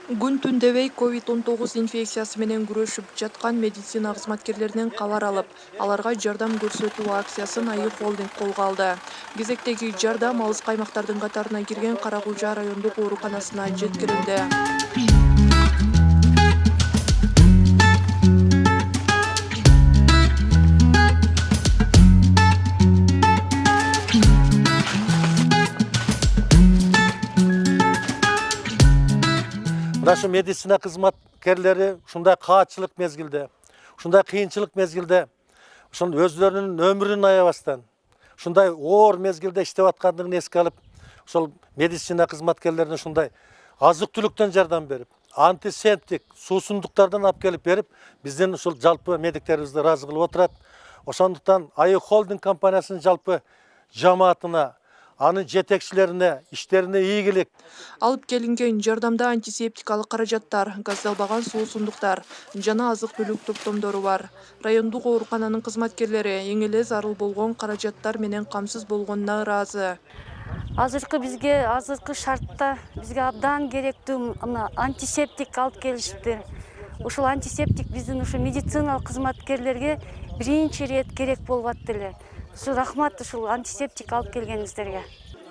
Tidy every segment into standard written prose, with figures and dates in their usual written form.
Күн түндебей COVID-19 инфекциясы менен күрөшүп жаткан медицина кызматкерлеринен кабар алып, аларга жардам көрсөтүү акциясын Айы холдинг колго алды. Кезектеги жардам алыс аймактардын катарына кирген Каракулча райондук ооруканасына жеткирилди. Наша медицина кызматкерлери ушундай каатчылык мезгилде, ушундай кыйынчылык мезгилде, ошол өздөрүнүн өмүрүн аябастан, ушундай оор мезгилде иштеп аткандыгын эске алып, ошол медицина кызматкерлерине ушундай азык-түлүктөн жардам берип, антисептик, суусундуктардан алып келип берип, биздин ушул жалпы медиктерибизди ыраазы кылып отурат. Ошондуктан Айы холдинг компаниясынын жалпы жамаатына, анын жетекчилерине, иштерине ийгилик. Алып келинген жардамда антисептикалык каражаттар, газдалбаган суусундуктар жана азык-түлүк топтомдору бар. Райондук оорукананын кызматкерлери эң эле зарыл болгон каражаттар менен камсыз болгонуна ыраазы. Азыркы шартта бизге абдан керектүү антисептик алып келишти. Ушул антисептик биздин ушу медициналык кызматкерлерге биринчи ирет керек болуп атты эле. Рахмат ушул антисептик алып келгениңиздерге.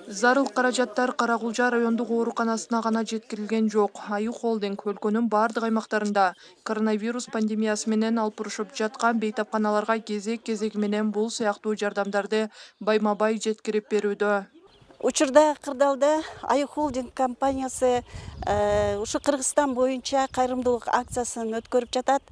Зарыл каражаттар Каракулча райондук ооруканасына гана жеткирилген жок. Айы холдинг өлкөнүн бардык аймактарында коронавирус пандемиясы менен алпурушуп жаткан бейтапканаларга кезек-кезеги менен бул сыяктуу жардамдарды байма-бай жеткирип берүүдө. Учурда Кырдаалда Айы холдинг компаниясы ушу Кыргызстан боюнча кайрымдуулук акциясын өткөрүп жатат.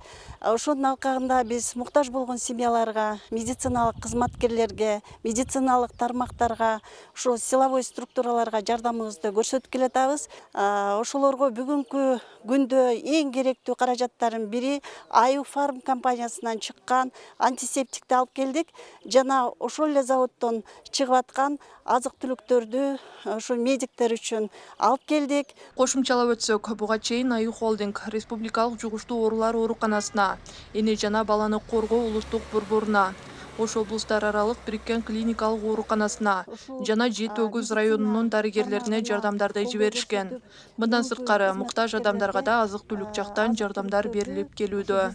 Ошонун алкагында биз муктаж болгон семьяларга, медициналык кызматкерлерге, медициналык тармактарга, ушул силовой структураларга жардамыбызды көрсөтүп келатабыз. Ошолорго бүгүнкү күндө эң керектүү каражаттардын бири Айы фарм компаниясынан чыккан антисептикти алып келдик. Жана ошол эле заводдон чыгып аткан азык-түлүктөрдү ошол медиктер үчүн алып келдик. Кошумчалап өтсөк, буга чейин Айы холдинг республикалык жугуштуу оорулар ооруканасына, эне жана баланы коргоо улуттук борборуна, Ош облустар аралык бириккен клиникалык ооруканасына жана Жети Өгүз районунун дарыгерлерине жардамдарды жиберишкен. Мындан сырткары муктаж адамдарга да азык-түлүк жактан жардамдар берилип келүүдө.